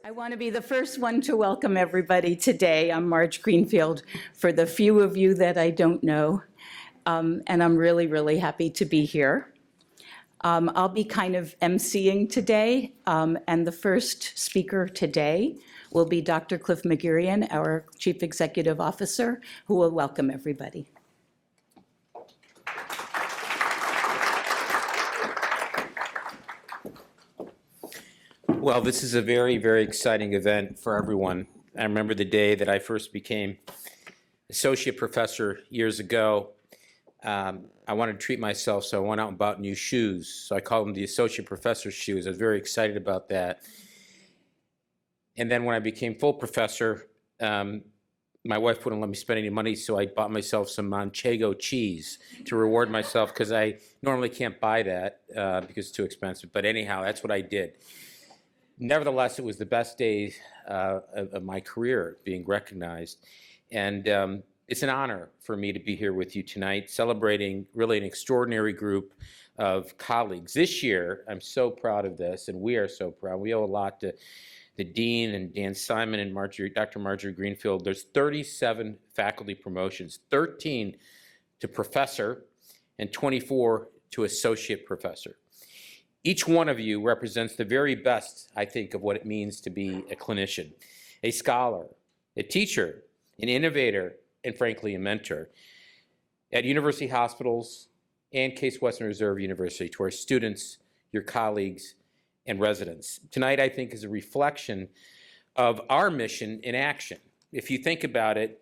I want to be the first one to welcome everybody today. I'm Marge Greenfield, for the few of you that I don't know, and I'm really, really happy to be here. I'll be kind of emceeing today, and the first speaker today will be Dr. Cliff McGurian, our Chief Executive Officer, who will welcome everybody. Well, this is a very, very exciting event for everyone. I remember the day that I first became associate professor years ago. I wanted to treat myself, so I went out and bought new shoes. So I called them the associate professor shoes. I was very excited about that. And then when I became full professor, my wife wouldn't let me spend any money, so I bought myself some Manchego cheese to reward myself, because I normally can't buy that because it's too expensive. But anyhow, that's what I did. Nevertheless, it was the best day of my career, being recognized. And it's an honor for me to be here with you tonight, celebrating really an extraordinary group of colleagues. This year, I'm so proud of this, and we are so proud. We owe a lot to the Dean and Dan Simon and Dr. Marjorie Greenfield. There's 37 faculty promotions, 13 to professor and 24 to associate professor. Each one of you represents the very best, I think, of what it means to be a clinician, a scholar, a teacher, an innovator, and frankly, a mentor at university hospitals and Case Western Reserve University, to our students, your colleagues, and residents. Tonight, I think, is a reflection of our mission in action. If you think about it,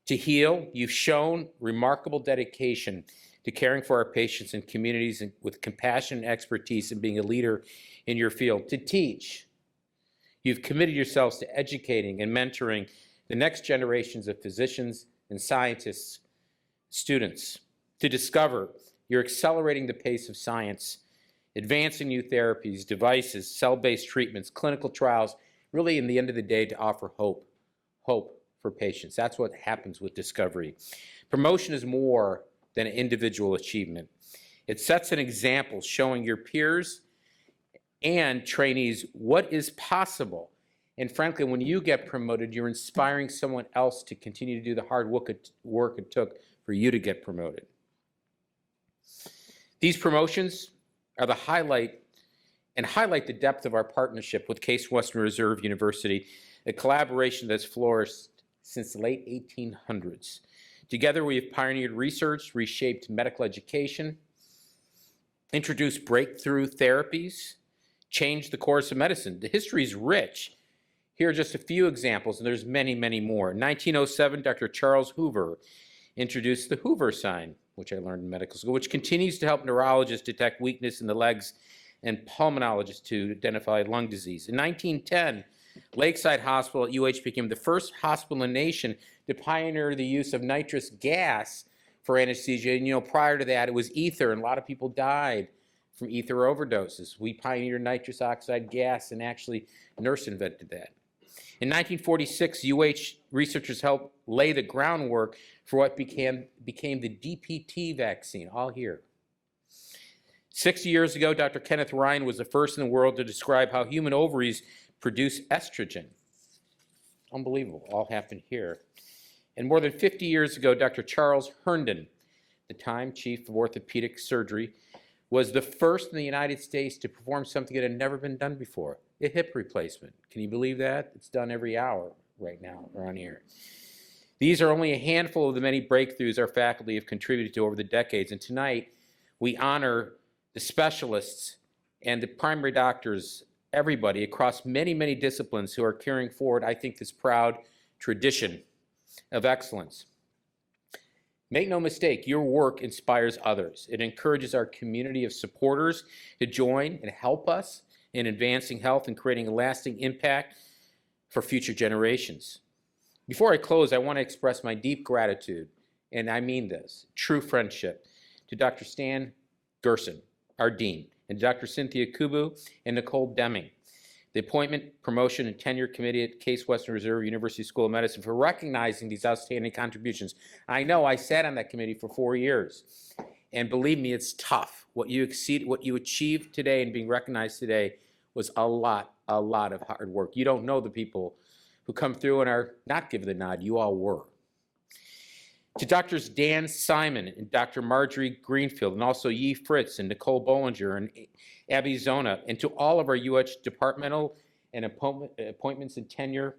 to heal, you've shown remarkable dedication to caring for our patients and communities with compassion and expertise and being a leader in your field. To teach, you've committed yourselves to educating and mentoring the next generations of physicians and scientists, students. To discover, you're accelerating the pace of science, advancing new therapies, devices, cell-based treatments, clinical trials, really, in the end of the day, to offer hope for patients. That's what happens with discovery. Promotion is more than an individual achievement. It sets an example showing your peers and trainees what is possible. And frankly, when you get promoted, you're inspiring someone else to continue to do the hard work it took for you to get promoted. These promotions are the highlight the depth of our partnership with Case Western Reserve University, a collaboration that's flourished since the late 1800s. Together, we have pioneered research, reshaped medical education, introduced breakthrough therapies, changed the course of medicine. The history is rich. Here are just a few examples, and there's many, many more. In 1907, Dr. Charles Hoover introduced the Hoover sign, which I learned in medical school, which continues to help neurologists detect weakness in the legs and pulmonologists to identify lung disease. In 1910, Lakeside Hospital at UH became the first hospital in the nation to pioneer the use of nitrous gas for anesthesia. And prior to that, it was ether, and a lot of people died from ether overdoses. We pioneered nitrous oxide gas, and actually, Nurse invented that. In 1946, UH researchers helped lay the groundwork for what became the DPT vaccine, all here. 60 years ago, Dr. Kenneth Ryan was the first in the world to describe how human ovaries produce estrogen. Unbelievable, all happened here. And more than 50 years ago, Dr. Charles Herndon, the time chief of orthopedic surgery, was the first in the United States to perform something that had never been done before, a hip replacement. Can you believe that? It's done every hour right now around here. These are only a handful of the many breakthroughs our faculty have contributed to over the decades, and tonight we honor the specialists and the primary doctors, everybody across many, many disciplines who are carrying forward, I think, this proud tradition of excellence. Make no mistake, your work inspires others. It encourages our community of supporters to join and help us in advancing health and creating a lasting impact for future generations. Before I close, I want to express my deep gratitude, and I mean this, true friendship, to Dr. Stan Gerson, our dean, and Dr. Cynthia Kubu and Nicole Deming, the Appointment, Promotion, and Tenure Committee at Case Western Reserve University School of Medicine, for recognizing these outstanding contributions. I know I sat on that committee for 4 years, and believe me, it's tough. What you achieved today and being recognized today was a lot of hard work. You don't know the people who come through and are not given the nod. You all were. To Doctors Dan Simon and Dr. Marjorie Greenfield, and also Yi Fritz and Nicole Bollinger and Abby Zona, and to all of our UH departmental and appointments and tenure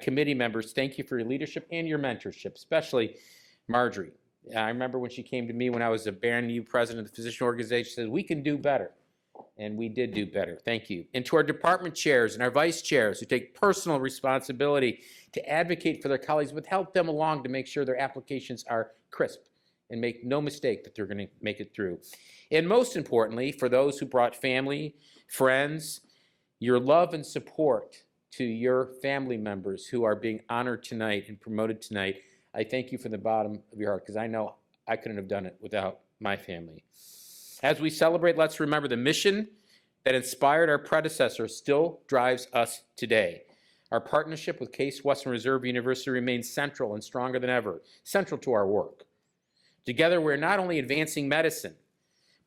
committee members, thank you for your leadership and your mentorship, especially Marjorie. I remember when she came to me when I was a Barron U president of the physician organization, she said, we can do better. And we did do better. Thank you. And to our department chairs and our vice chairs who take personal responsibility to advocate for their colleagues, but help them along to make sure their applications are crisp and make no mistake that they're going to make it through. And most importantly, for those who brought family, friends, your love and support to your family members who are being honored tonight and promoted tonight, I thank you from the bottom of your heart, because I know I couldn't have done it without my family. As we celebrate, let's remember the mission that inspired our predecessors still drives us today. Our partnership with Case Western Reserve University remains central and stronger than ever, central to our work. Together, we're not only advancing medicine,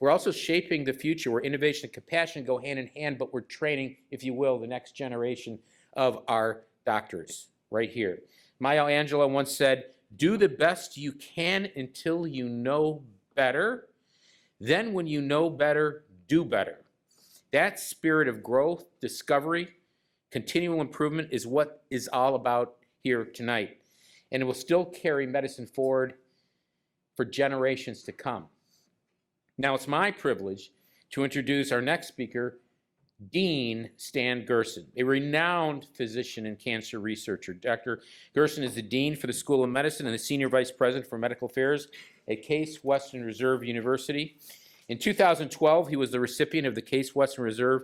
we're also shaping the future where innovation and compassion go hand in hand, but we're training, if you will, the next generation of our doctors right here. Maya Angelou once said, do the best you can until you know better. Then when you know better, do better. That spirit of growth, discovery, continual improvement is what is all about here tonight. And it will still carry medicine forward for generations to come. Now it's my privilege to introduce our next speaker, Dean Stan Gerson, a renowned physician and cancer researcher. Dr. Gerson is the Dean for the School of Medicine and the Senior Vice President for Medical Affairs at Case Western Reserve University. In 2012, he was the recipient of the Case Western Reserve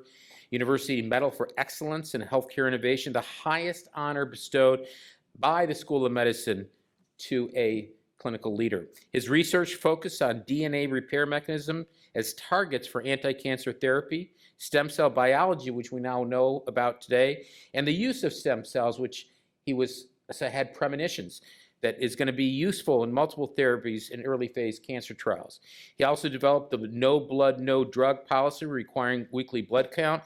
University Medal for Excellence in Healthcare Innovation, the highest honor bestowed by the School of Medicine to a clinical leader. His research focused on DNA repair mechanism as targets for anti-cancer therapy, stem cell biology, which we now know about today, and the use of stem cells, which he had premonitions that is going to be useful in multiple therapies in early phase cancer trials. He also developed the no blood, no drug policy requiring weekly blood count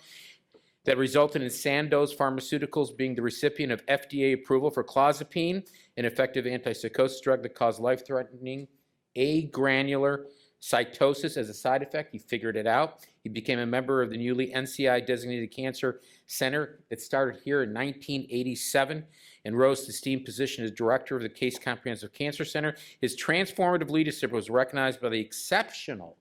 that resulted in Sandoz Pharmaceuticals being the recipient of FDA approval for clozapine, an effective antipsychosis drug that caused life-threatening agranular cytosis as a side effect. He figured it out. He became a member of the newly NCI-designated cancer center that started here in 1987 and rose to the esteemed position as director of the Case Comprehensive Cancer Center. His transformative leadership was recognized by the exceptional,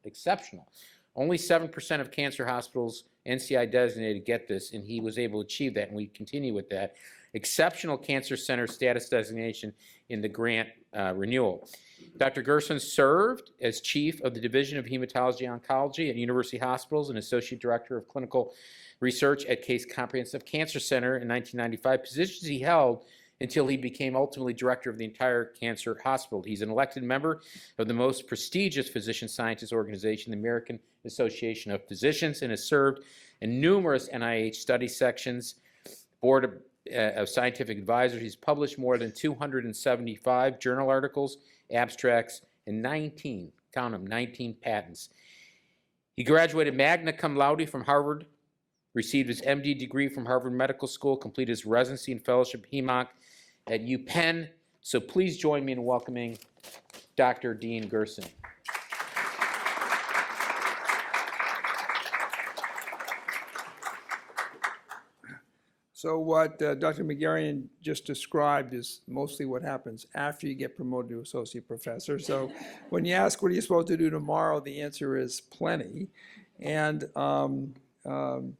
only 7% of cancer hospitals NCI designated get this, and he was able to achieve that, and we continue with that. Exceptional Cancer Center status designation in the grant renewal. Dr. Gerson served as chief of the Division of Hematology Oncology at University Hospitals and associate director of clinical research at Case Comprehensive Cancer Center in 1995, positions he held until he became ultimately director of the entire cancer hospital. He's an elected member of the most prestigious physician scientist organization, the American Association of Physicians, and has served in numerous NIH study sections, board of scientific advisors. He's published more than 275 journal articles, abstracts, and 19, count them, 19 patents. He graduated magna cum laude from Harvard, received his MD degree from Harvard Medical School, completed his residency and fellowship HEMONC at UPenn. So please join me in welcoming Dr. Dean Gerson. So what Dr. McGarrian just described is mostly what happens after you get promoted to associate professor. So when you ask what are you supposed to do tomorrow, the answer is plenty. And Dr.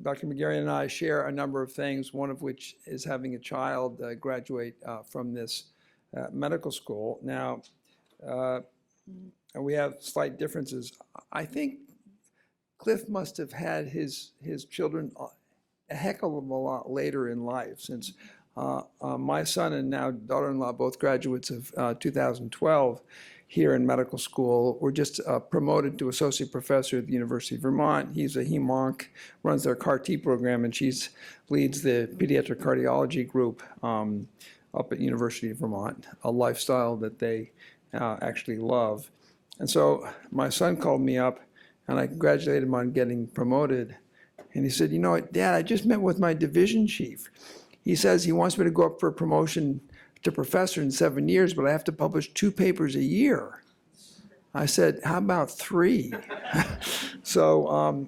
McGarrian and I share a number of things, one of which is having a child graduate from this medical school. Now, we have slight differences. I think Cliff must have had his children a heck of a lot later in life, since my son and now daughter-in-law, both graduates of 2012 here in medical school, were just promoted to associate professor at the University of Vermont. He's a HEMONC, runs their CAR-T program, and she leads the pediatric cardiology group up at University of Vermont, a lifestyle that they actually love. And so my son called me up and I congratulated him on getting promoted. And he said, you know what, Dad, I just met with my division chief. He says he wants me to go up for a promotion to professor in 7 years, but I have to publish 2 papers a year. I said, how about 3? So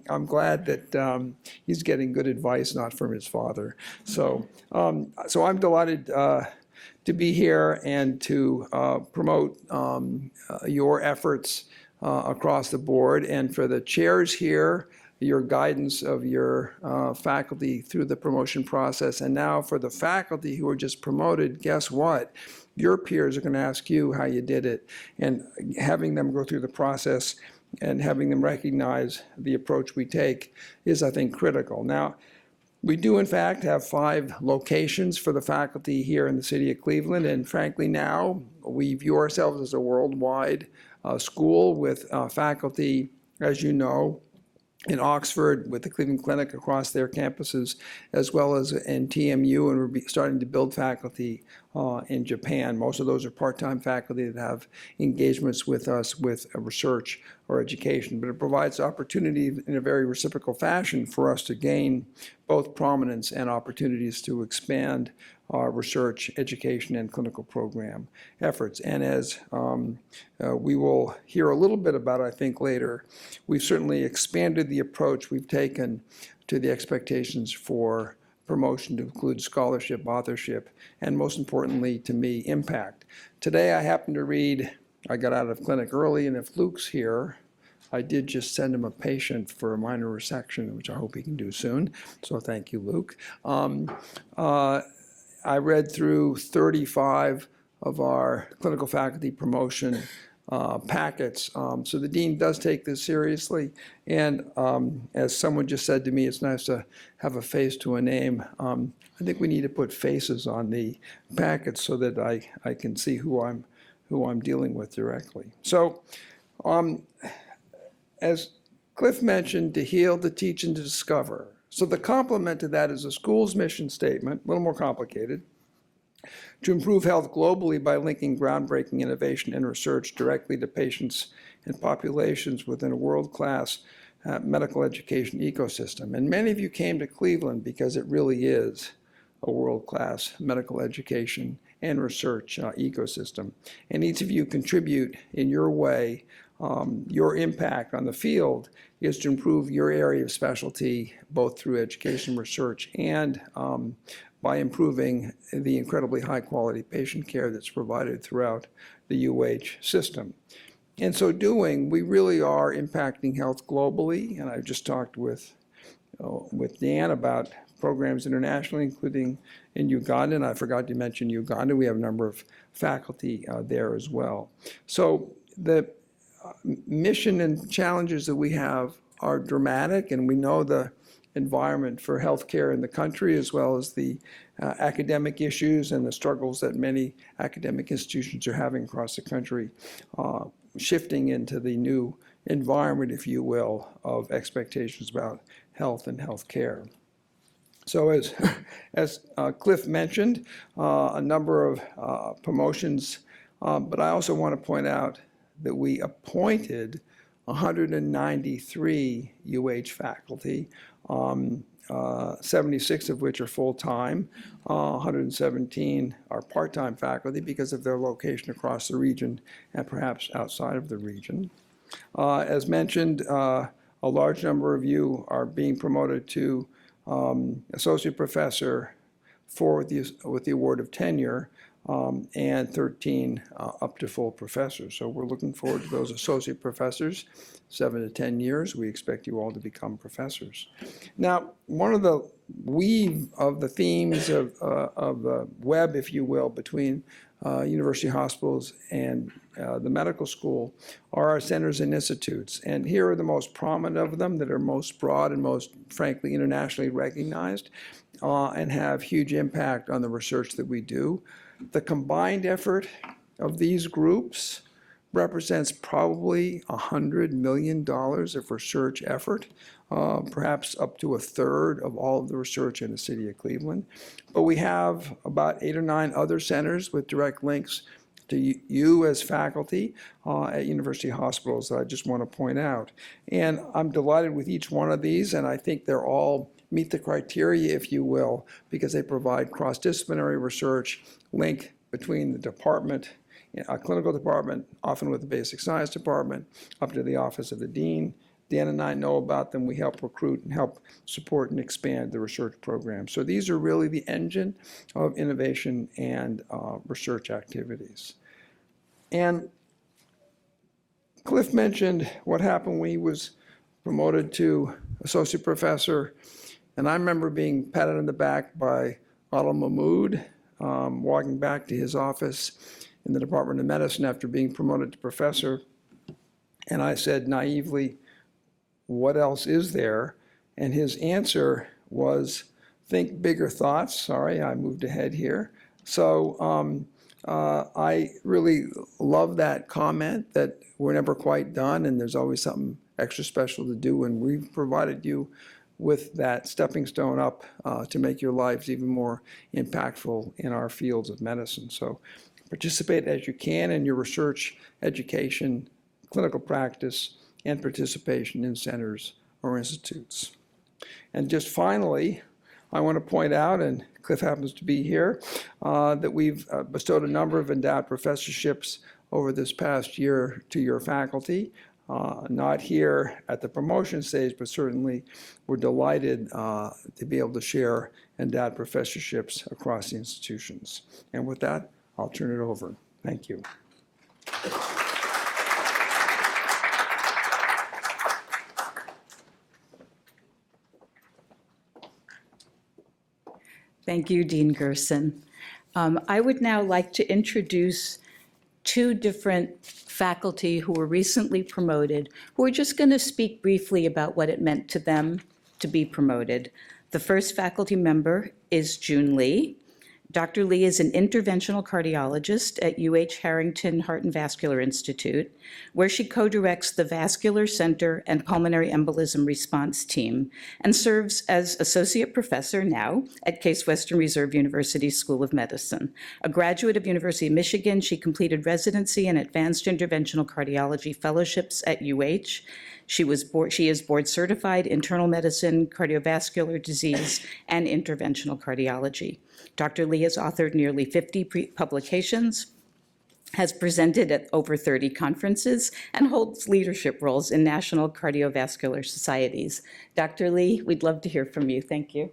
I'm glad that he's getting good advice, not from his father. So I'm delighted to be here and to promote your efforts across the board, and for the chairs here, your guidance of your faculty through the promotion process. And now for the faculty who are just promoted, guess what? Your peers are going to ask you how you did it, and having them go through the process and having them recognize the approach we take is, I think, critical. Now, we do, in fact, have 5 locations for the faculty here in the city of Cleveland, and frankly now, we view ourselves as a worldwide school with faculty, as you know, in Oxford with the Cleveland Clinic across their campuses, as well as in TMU, and we're starting to build faculty in Japan. Most of those are part-time faculty that have engagements with us with research or education, but it provides opportunity in a very reciprocal fashion for us to gain both prominence and opportunities to expand our research, education, and clinical program efforts. And as we will hear a little bit about, I think, later, we've certainly expanded the approach we've taken to the expectations for promotion to include scholarship, authorship, and most importantly to me, impact. Today I happened to read, I got out of clinic early, and if Luke's here, I did just send him a patient for a minor resection, which I hope he can do soon. So thank you, Luke. I read through 35 of our clinical faculty promotion packets. So the dean does take this seriously. And as someone just said to me, it's nice to have a face to a name. I think we need to put faces on the packets so that I can see who I'm dealing with directly. So as Cliff mentioned, to heal, to teach, and to discover. So the complement to that is a school's mission statement, a little more complicated, to improve health globally by linking groundbreaking innovation and research directly to patients and populations within a world-class medical education ecosystem. And many of you came to Cleveland because it really is a world-class medical education and research ecosystem. And each of you contribute in your way. Your impact on the field is to improve your area of specialty, both through education, research, and by improving the incredibly high-quality patient care that's provided throughout the UH system. In so doing, we really are impacting health globally, and I just talked with Dan about programs internationally, including in Uganda, and I forgot to mention Uganda. We have a number of faculty there as well. So the mission and challenges that we have are dramatic, and we know the environment for healthcare in the country, as well as the academic issues and the struggles that many academic institutions are having across the country, shifting into the new environment, if you will, of expectations about health and healthcare. So as Cliff mentioned, a number of promotions, but I also want to point out that we appointed 193 UH faculty, 76 of which are full-time, 117 are part-time faculty because of their location across the region and perhaps outside of the region. As mentioned, a large number of you are being promoted to associate professor with the award of tenure, and 13 up to full professors. So we're looking forward to those associate professors, 7 to 10 years. We expect you all to become professors. Now, one of the weave of the themes of the web, if you will, between university hospitals and the medical school are our centers and institutes. And here are the most prominent of them that are most broad and most, frankly, internationally recognized and have huge impact on the research that we do. The combined effort of these groups represents probably $100 million of research effort, perhaps up to a third of all of the research in the city of Cleveland. But we have about 8 or 9 other centers with direct links to you as faculty at university hospitals that I just want to point out. And I'm delighted with each one of these, and I think they're all meet the criteria, if you will, because they provide cross-disciplinary research, link between the department, a clinical department, often with the basic science department, up to the office of the dean. Dan and I know about them. We help recruit and help support and expand the research program. So these are really the engine of innovation and research activities. And Cliff mentioned what happened when he was promoted to associate professor. And I remember being patted on the back by Adil Mahmood, walking back to his office in the Department of Medicine after being promoted to professor. And I said naively, "What else is there?" And his answer was, "Think bigger thoughts." Sorry, I moved ahead here. So I really love that comment that we're never quite done and there's always something extra special to do. And we've provided you with that stepping stone up to make your lives even more impactful in our fields of medicine. So participate as you can in your research, education, clinical practice, and participation in centers or institutes. And just finally, I want to point out, and Cliff happens to be here, that we've bestowed a number of endowed professorships over this past year to your faculty. Not here at the promotion stage, but certainly we're delighted to be able to share endowed professorships across the institutions. And with that, I'll turn it over. Thank you. Thank you, Dean Gerson. I would now like to introduce two different faculty who were recently promoted, who are just going to speak briefly about what it meant to them to be promoted. The first faculty member is June Lee. Dr. Lee is an interventional cardiologist at UH Harrington Heart and Vascular Institute, where she co-directs the Vascular Center and Pulmonary Embolism Response Team and serves as associate professor now at Case Western Reserve University School of Medicine. A graduate of University of Michigan, she completed residency and advanced interventional cardiology fellowships at UH. She is board certified internal medicine, cardiovascular disease, and interventional cardiology. Dr. Lee has authored nearly 50 publications, has presented at over 30 conferences, and holds leadership roles in national cardiovascular societies. Dr. Lee, we'd love to hear from you. Thank you.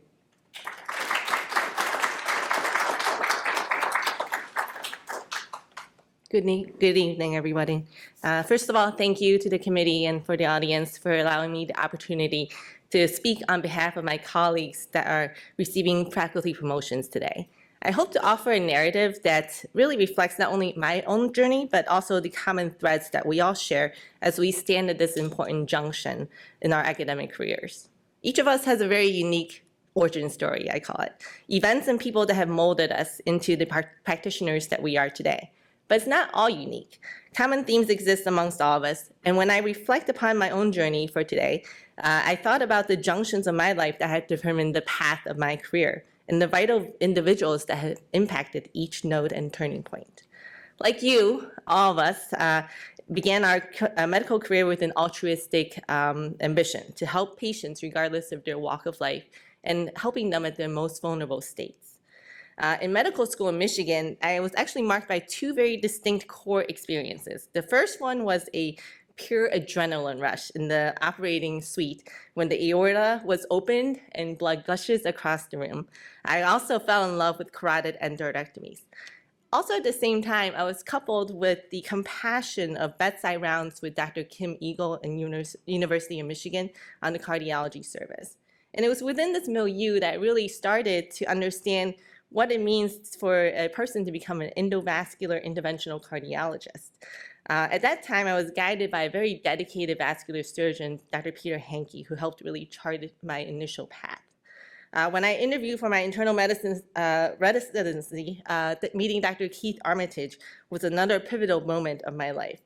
Good evening, everybody. First of all, thank you to the committee and for the audience for allowing me the opportunity to speak on behalf of my colleagues that are receiving faculty promotions today. I hope to offer a narrative that really reflects not only my own journey, but also the common threads that we all share as we stand at this important junction in our academic careers. Each of us has a very unique origin story, I call it. Events and people that have molded us into the practitioners that we are today. But it's not all unique. Common themes exist amongst all of us. And when I reflect upon my own journey for today, I thought about the junctions of my life that have determined the path of my career and the vital individuals that have impacted each node and turning point. Like you, all of us began our medical career with an altruistic ambition to help patients regardless of their walk of life and helping them at their most vulnerable states. In medical school in Michigan, I was actually marked by two very distinct core experiences. The first one was a pure adrenaline rush in the operating suite when the aorta was opened and blood gushes across the room. I also fell in love with carotid endarterectomies. Also at the same time, I was coupled with the compassion of bedside rounds with Dr. Kim Eagle in University of Michigan on the cardiology service. And it was within this milieu that I really started to understand what it means for a person to become an endovascular interventional cardiologist. At that time, I was guided by a very dedicated vascular surgeon, Dr. Peter Hankey, who helped really chart my initial path. When I interviewed for my internal medicine residency, meeting Dr. Keith Armitage was another pivotal moment of my life.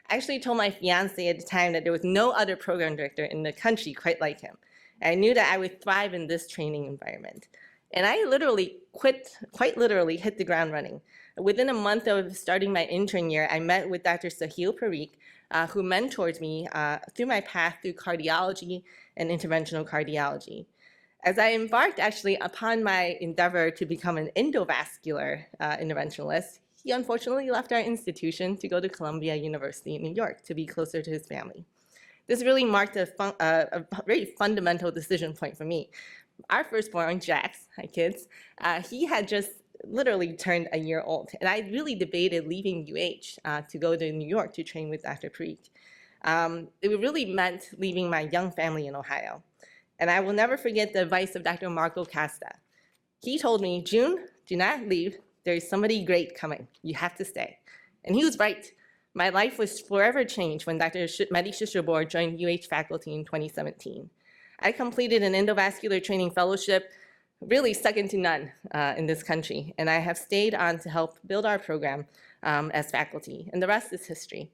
I actually told my fiance at the time that there was no other program director in the country quite like him. I knew that I would thrive in this training environment. And I literally quite literally hit the ground running. Within a month of starting my intern year, I met with Dr. Sahil Parikh, who mentored me through my path through cardiology and interventional cardiology. As I embarked actually upon my endeavor to become an endovascular interventionalist, he unfortunately left our institution to go to Columbia University in New York to be closer to his family. This really marked a very fundamental decision point for me. Our firstborn, Jax, hi kids, he had just literally turned a year old. And I really debated leaving UH to go to New York to train with Dr. Parikh. It really meant leaving my young family in Ohio. And I will never forget the advice of Dr. Marco Casta. He told me, June, do not leave. There is somebody great coming. You have to stay. And he was right. My life was forever changed when Dr. Mehdi Shishrabor joined UH faculty in 2017. I completed an endovascular training fellowship, really second to none in this country, and I have stayed on to help build our program as faculty, and the rest is history.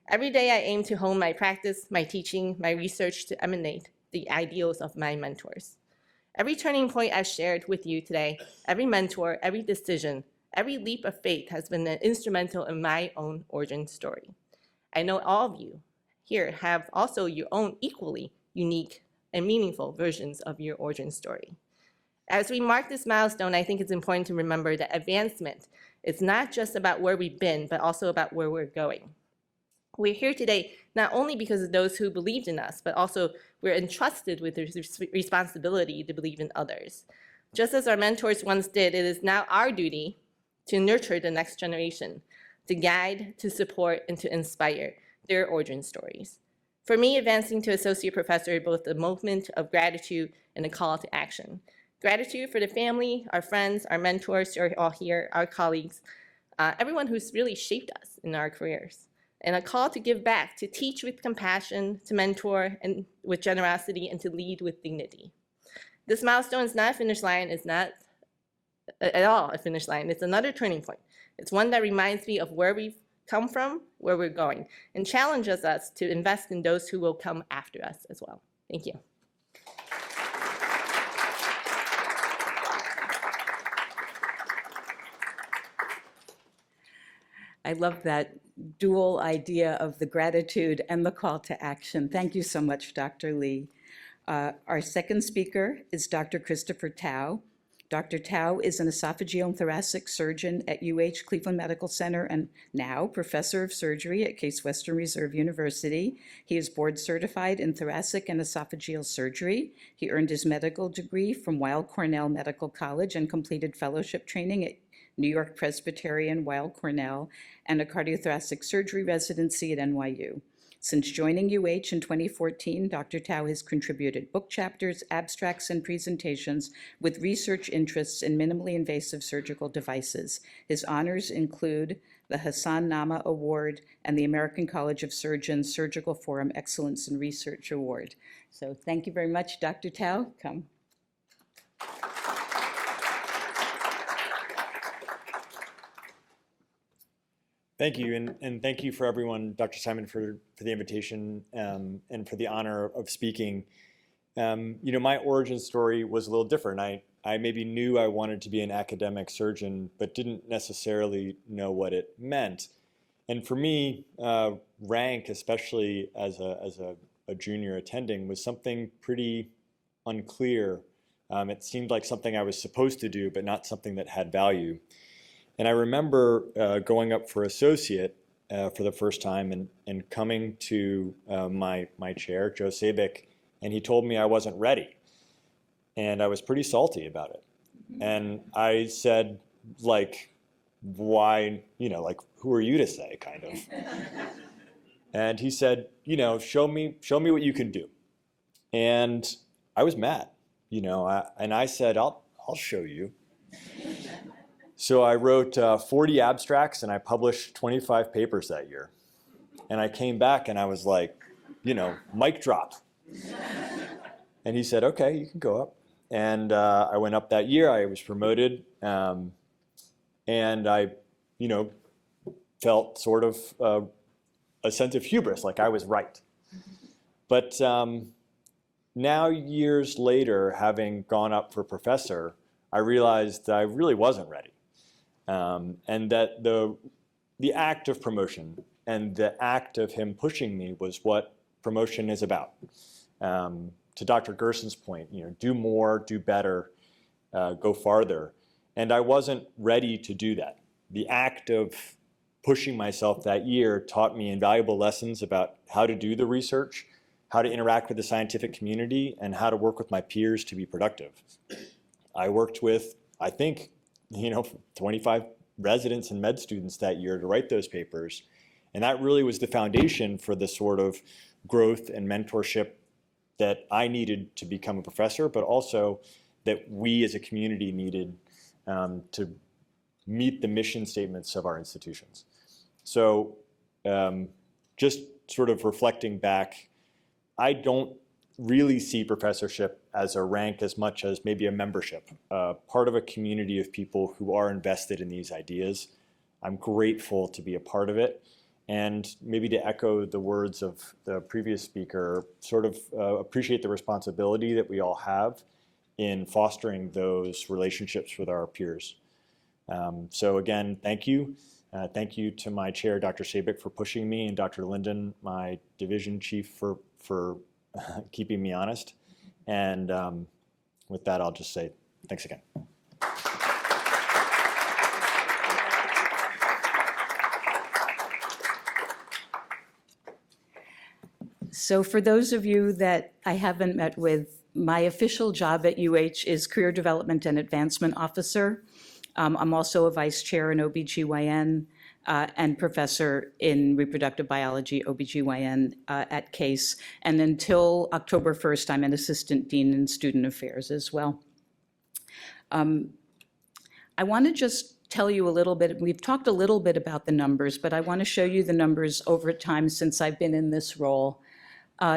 Every day I aim to hone my practice, my teaching, my research to emanate the ideals of my mentors. Every turning point I've shared with you today, every mentor, every decision, every leap of faith has been instrumental in my own origin story. I know all of you here have also your own equally unique and meaningful versions of your origin story. As we mark this milestone, I think it's important to remember that advancement is not just about where we've been, but also about where we're going. We're here today not only because of those who believed in us, but also we're entrusted with the responsibility to believe in others. Just as our mentors once did, it is now our duty to nurture the next generation, to guide, to support, and to inspire their origin stories. For me, advancing to associate professor is both a moment of gratitude and a call to action. Gratitude for the family, our friends, our mentors who are all here, our colleagues, everyone who's really shaped us in our careers. And a call to give back, to teach with compassion, to mentor and with generosity, and to lead with dignity. This milestone is not a finish line, it's not at all a finish line. It's another turning point. It's one that reminds me of where we've come from, where we're going, and challenges us to invest in those who will come after us as well. Thank you. I love that dual idea of the gratitude and the call to action. Thank you so much, Dr. Lee. Our second speaker is Dr. Christopher Tao. Dr. Tao is an esophageal and thoracic surgeon at UH Cleveland Medical Center and now professor of surgery at Case Western Reserve University. He is board certified in thoracic and esophageal surgery. He earned his medical degree from Weill Cornell Medical College and completed fellowship training at New York Presbyterian Weill Cornell and a cardiothoracic surgery residency at NYU. Since joining UH in 2014, Dr. Tao has contributed book chapters, abstracts, and presentations with research interests in minimally invasive surgical devices. His honors include the Hassan Nama Award and the American College of Surgeons Surgical Forum Excellence in Research Award. So thank you very much, Dr. Tao. Come. Thank you, and thank you for everyone, Dr. Simon, for the invitation and for the honor of speaking. My origin story was a little different. I maybe knew I wanted to be an academic surgeon, but didn't necessarily know what it meant. And for me, rank, especially as a junior attending, was something pretty unclear. It seemed like something I was supposed to do, but not something that had value. And I remember going up for associate for the first time and coming to my chair, Joe Sabik, and he told me I wasn't ready. And I was pretty salty about it. And I said, why, who are you to say, kind of? And he said, show me what you can do. And I was mad, and I said, I'll show you. So I wrote 40 abstracts and I published 25 papers that year. And I came back and I was like, mic drop. And he said, okay, you can go up. And I went up that year. I was promoted. And I, felt sort of a sense of hubris, like I was right. But now, years later, having gone up for professor, I realized that I really wasn't ready. And that the act of promotion and the act of him pushing me was what promotion is about. To Dr. Gerson's point, do more, do better, go farther. And I wasn't ready to do that. The act of pushing myself that year taught me invaluable lessons about how to do the research, how to interact with the scientific community, and how to work with my peers to be productive. I worked with, I think, 25 residents and med students that year to write those papers. And that really was the foundation for the sort of growth and mentorship that I needed to become a professor, but also that we as a community needed to meet the mission statements of our institutions. So just sort of reflecting back, I don't really see professorship as a rank as much as maybe a membership, part of a community of people who are invested in these ideas. I'm grateful to be a part of it. And maybe to echo the words of the previous speaker, sort of appreciate the responsibility that we all have in fostering those relationships with our peers. So again, thank you. Thank you to my chair, Dr. Sabik, for pushing me, and Dr. Linden, my division chief, for keeping me honest. And with that, I'll just say thanks again. So for those of you that I haven't met with, my official job at UH is Career Development and Advancement Officer. I'm also a vice chair in OBGYN and professor in reproductive biology, OBGYN at Case. And until October 1st, I'm an assistant dean in student affairs as well. I want to just tell you a little bit, we've talked a little bit about the numbers, but I want to show you the numbers over time since I've been in this role.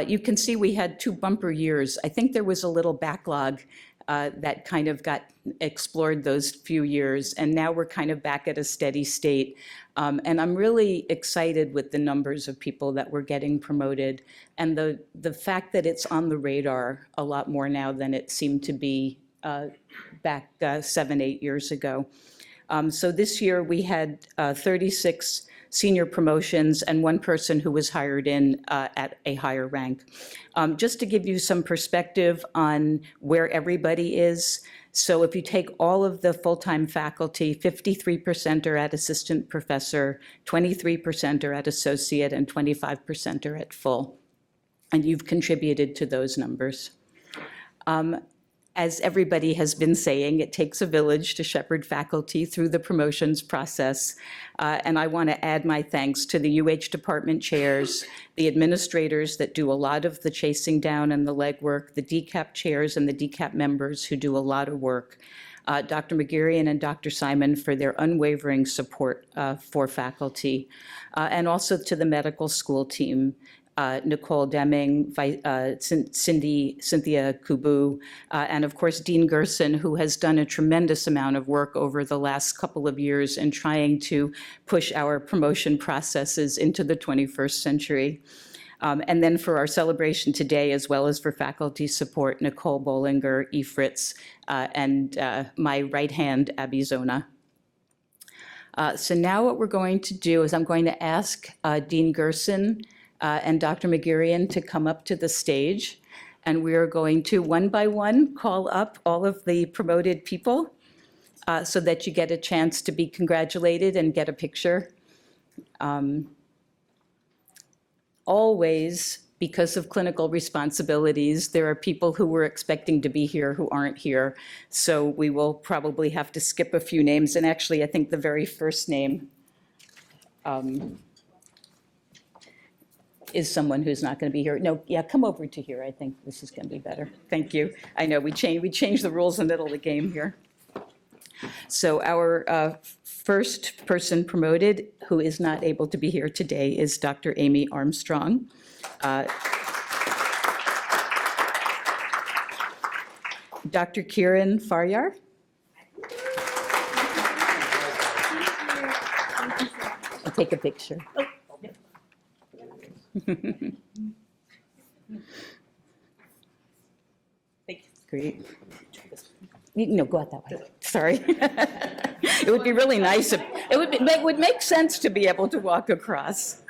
You can see we had 2 bumper years. I think there was a little backlog that kind of got explored those few years, and now we're kind of back at a steady state. And I'm really excited with the numbers of people that we're getting promoted, and the fact that it's on the radar a lot more now than it seemed to be back 7, 8 years ago. So this year we had 36 senior promotions and 1 person who was hired in at a higher rank. Just to give you some perspective on where everybody is, so if you take all of the full-time faculty, 53% are at assistant professor, 23% are at associate, and 25% are at full. And you've contributed to those numbers. As everybody has been saying, it takes a village to shepherd faculty through the promotions process. And I want to add my thanks to the UH department chairs, the administrators that do a lot of the chasing down and the legwork, the DCAP chairs and the DCAP members who do a lot of work, Dr. McGarrian and Dr. Simon for their unwavering support for faculty, and also to the medical school team, Nicole Deming, Cynthia Kubu, and of course Dean Gerson, who has done a tremendous amount of work over the last couple of years in trying to push our promotion processes into the 21st century. And then for our celebration today, as well as for faculty support, Nicole Bollinger, E. Fritz, and my right hand, Abby Zona. So now what we're going to do is I'm going to ask Dean Gerson and Dr. McGarrian to come up to the stage, and we are going to one by one call up all of the promoted people so that you get a chance to be congratulated and get a picture. Always, because of clinical responsibilities, there are people who were expecting to be here who aren't here, so we will probably have to skip a few names, and actually I think the very first name is someone who's not going to be here. No, yeah, come over to here. I think this is going to be better. Thank you. I know we changed the rules in the middle of the game here. So our first person promoted who is not able to be here today is Dr. Amy Armstrong. Dr. Kiran Faryar. I'll take a picture. Great. Go out that way. Sorry. It would be really nice if, it would make sense to be able to walk across.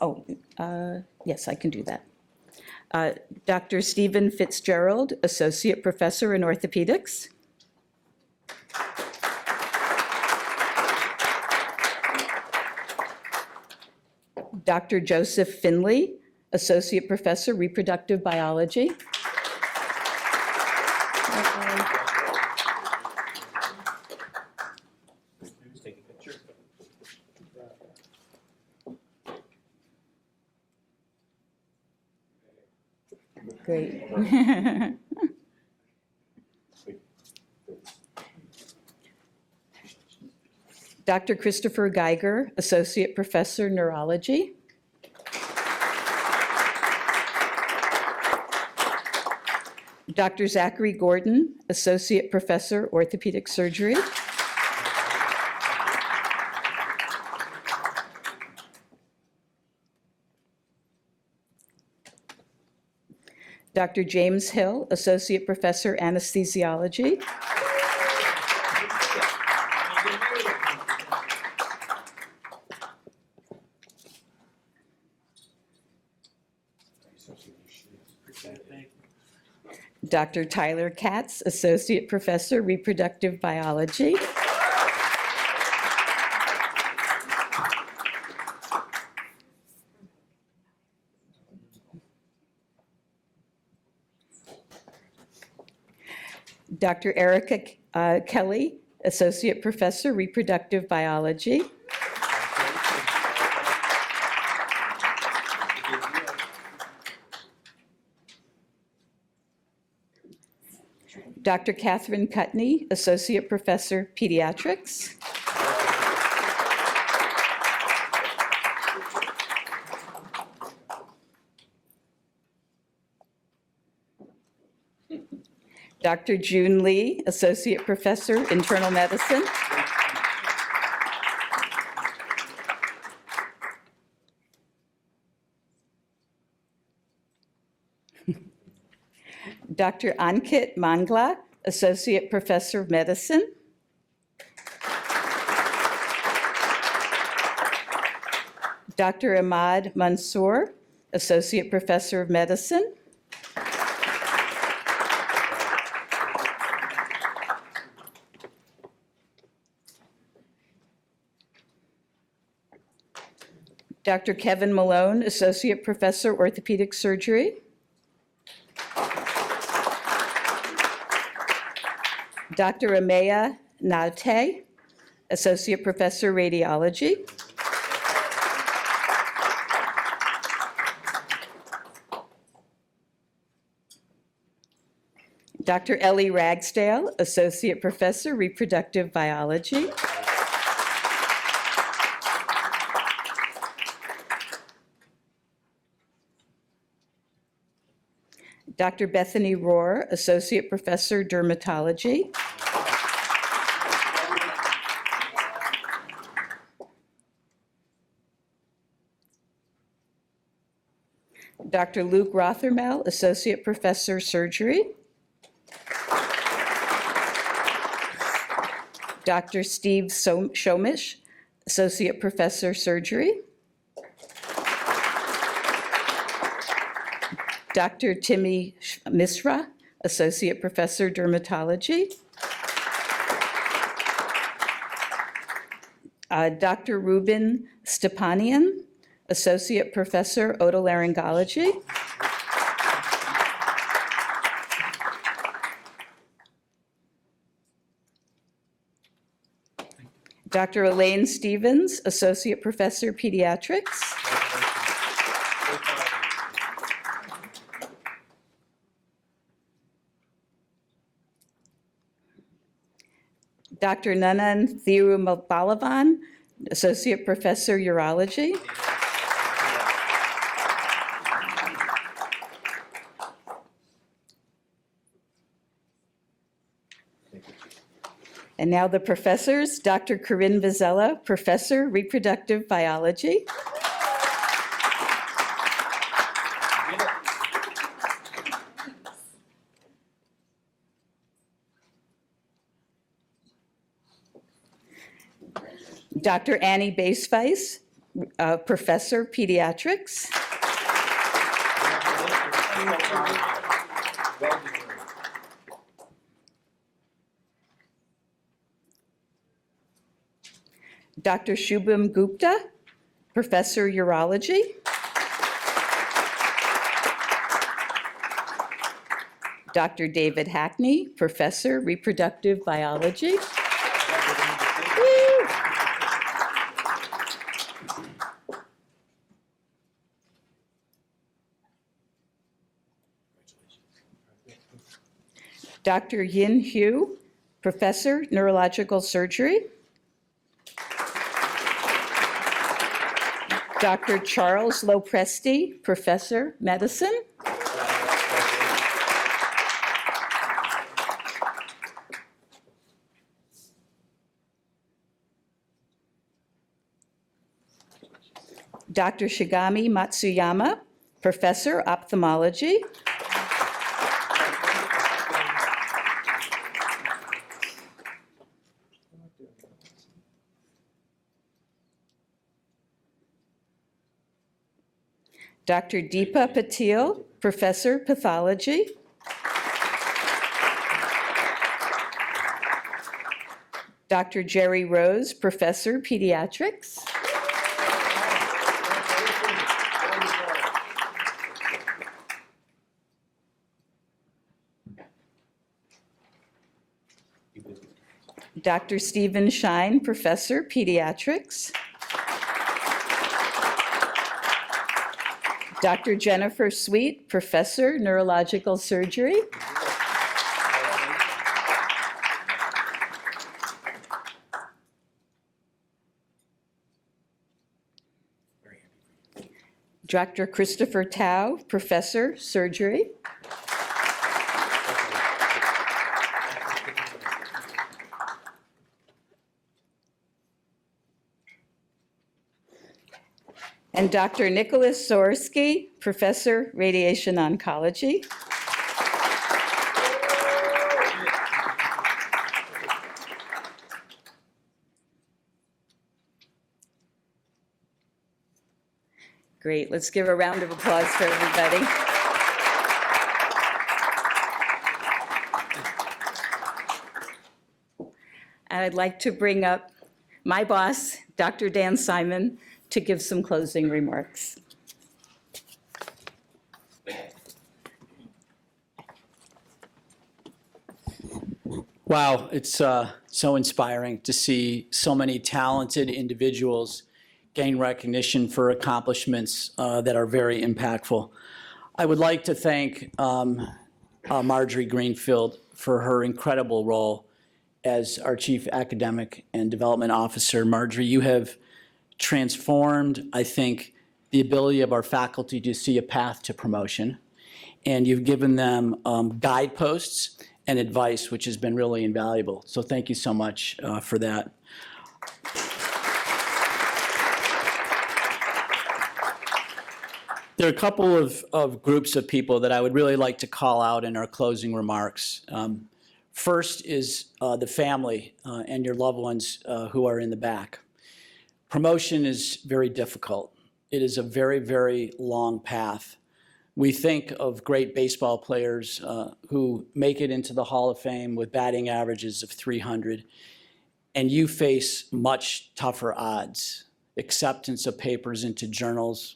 Oh, yes, I can do that. Dr. Stephen Fitzgerald, Associate Professor in Orthopedics. Dr. Joseph Finley, Associate Professor, Reproductive Biology. Great. Dr. Christopher Geiger, Associate Professor, Neurology. Dr. Zachary Gordon, Associate Professor, Orthopedic Surgery. Dr. James Hill, Associate Professor, Anesthesiology. Dr. Tyler Katz, Associate Professor, Reproductive Biology. Dr. Erica Kelly, Associate Professor, Reproductive Biology. Dr. Catherine Cutney, Associate Professor, Pediatrics. Dr. June Lee, Associate Professor, Internal Medicine. Dr. Ankit Mangla, Associate Professor of Medicine. Dr. Ahmad Mansour, Associate Professor of Medicine. Dr. Kevin Malone, Associate Professor, Orthopedic Surgery. Dr. Ameya Naute, Associate Professor, Radiology. Dr. Ellie Ragsdale, Associate Professor, Reproductive Biology. Dr. Bethany Rohr, Associate Professor, Dermatology. Dr. Luke Rothermel, Associate Professor, Surgery. Dr. Steve Shomish, Associate Professor, Surgery. Dr. Timmy Misra, Associate Professor, Dermatology. Dr. Ruben Stepanian, Associate Professor, Otolaryngology. Dr. Elaine Stevens, Associate Professor, Pediatrics. Dr. Nanan Thirumabalavan, Associate Professor, Urology. And now the professors, Dr. Corinne Vizella, Professor, Reproductive Biology. Dr. Annie Basefice, Professor, Pediatrics. Dr. Shubham Gupta, Professor, Urology. Dr. David Hackney, Professor, Reproductive Biology. Dr. Yin Hu, Professor, Neurological Surgery. Dr. Charles Lopresti, Professor, Medicine. Dr. Shigami Matsuyama, Professor, Ophthalmology. Dr. Deepa Patil, Professor, Pathology. Dr. Jerry Rose, Professor, Pediatrics. Dr. Stephen Shine, Professor, Pediatrics. Dr. Jennifer Sweet, Professor, Neurological Surgery. Dr. Christopher Tao, Professor, Surgery. And Dr. Nicholas Sorsky, Professor, Radiation Oncology. Great, let's give a round of applause for everybody. And I'd like to bring up my boss, Dr. Dan Simon, to give some closing remarks. Wow, it's so inspiring to see so many talented individuals gain recognition for accomplishments that are very impactful. I would like to thank Marjorie Greenfield for her incredible role as our Chief Academic and Development Officer. Marjorie, you have transformed, I think, the ability of our faculty to see a path to promotion, and you've given them guideposts and advice, which has been really invaluable. So thank you so much for that. There are a couple of groups of people that I would really like to call out in our closing remarks. First is the family and your loved ones who are in the back. Promotion is very difficult. It is a very, very long path. We think of great baseball players who make it into the Hall of Fame with batting averages of 300, and you face much tougher odds. Acceptance of papers into journals,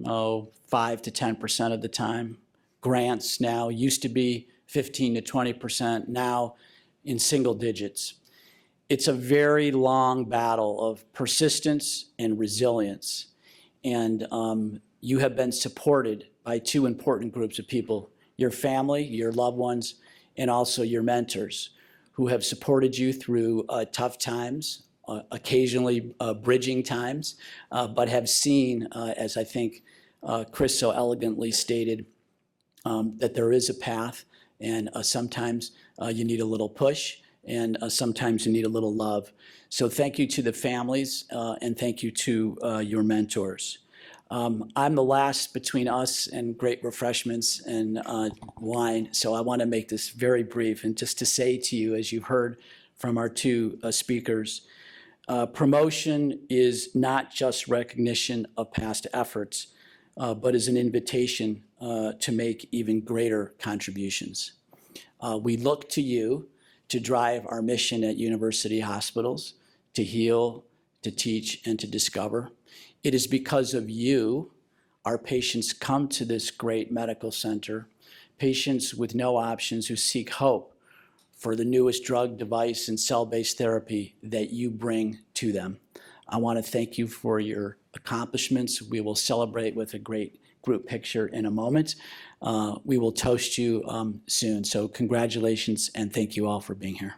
5 to 10% of the time. Grants now used to be 15 to 20%, now in single digits. It's a very long battle of persistence and resilience. And you have been supported by two important groups of people, your family, your loved ones, and also your mentors who have supported you through tough times, occasionally bridging times, but have seen, as I think Chris so elegantly stated, that there is a path, and sometimes you need a little push, and sometimes you need a little love. So thank you to the families, and thank you to your mentors. I'm the last between us and great refreshments and wine, so I want to make this very brief and just to say to you, as you've heard from our two speakers, Promotion is not just recognition of past efforts, but is an invitation to make even greater contributions. We look to you to drive our mission at university hospitals, to heal, to teach, and to discover. It is because of you our patients come to this great medical center, patients with no options who seek hope for the newest drug, device, and cell-based therapy that you bring to them. I want to thank you for your accomplishments. We will celebrate with a great group picture in a moment. We will toast you soon. So congratulations and thank you all for being here.